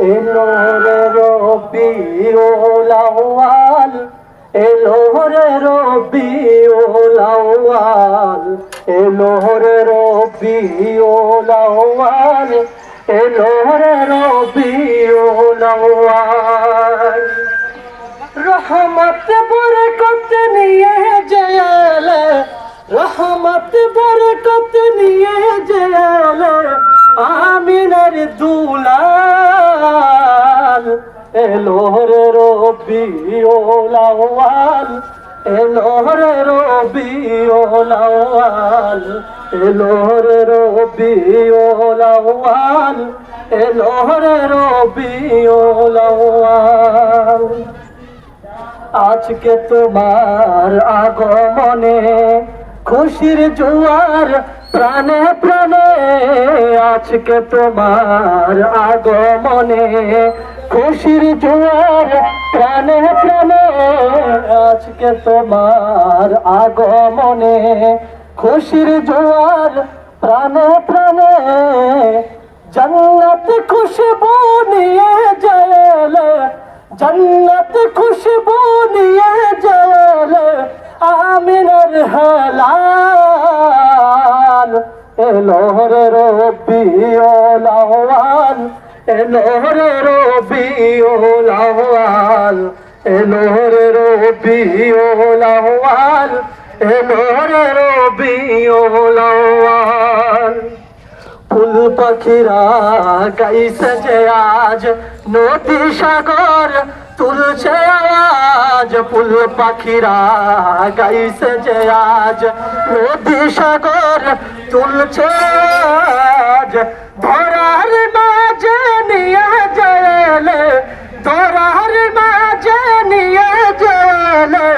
এলো রে রবিউল আউয়াল, এলো রে রবিউল আউয়াল, এলো রে রবিউল আউয়াল, এলো রে রবিউল আউয়াল। রহমত বরকত নিয়ে জয়ালে, রহমত বরকত নিয়ে জয়ালে আমিনার দুলাল। এলো রে রবিউল আউয়াল, এলো রে রবিউল আউয়াল, এলো রে রবিউল আউয়াল, এলো রে রবিউল আউয়াল। আজকে তোমার আগমনে খুশির জোয়ার প্রাণে প্রাণে, আজকে তোমার আগমনে খুশির জোয়ার প্রাণে প্রাণে, আজকে তোমার আগমনে খুশির জোয়ার প্রাণে প্রাণে। জান্নাত খুশবু নিয়ে জলে, জন্নত খুশবু নিয়ে জলে আমিনার হেলাল। এলো রে রবিউল আউয়াল, এলো রে রবিউল আউয়াল, এলো রে রবিউল আউয়াল, এলো রে রবিউল আউয়াল। ফুল পাখিরা গাইছে যে আজ নদী সাগর তুলছে আওয়াজ, ফুল পাখিরা গাইছে যে আজ নদী সাগর তুলছে আওয়াজ। ধরার মাঝে নিয়ে জেলে, ধরার মাঝে নিয়ে জেলে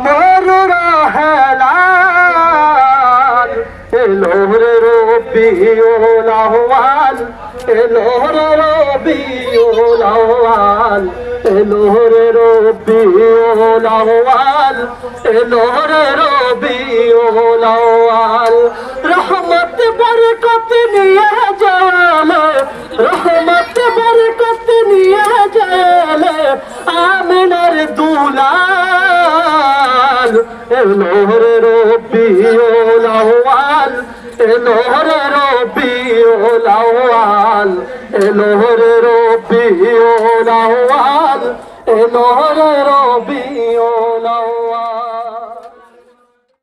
মরুর হেলাল। এলো রে রবিউল আউয়াল, এলো রে রবিউল আউয়াল, এলো রে রবিউল আউয়াল, এলো রে রবিউল আউয়াল। রহমত বরকত নিয়ে জলে, রহমত বরকত নিয়ে জলে আমিনার দুলাল। এলো রে রবিউল আউয়াল, এলো রে রবিউল আউয়াল, এলো রে রবিউল আউয়াল, এলো রে রবিউল আউয়াল।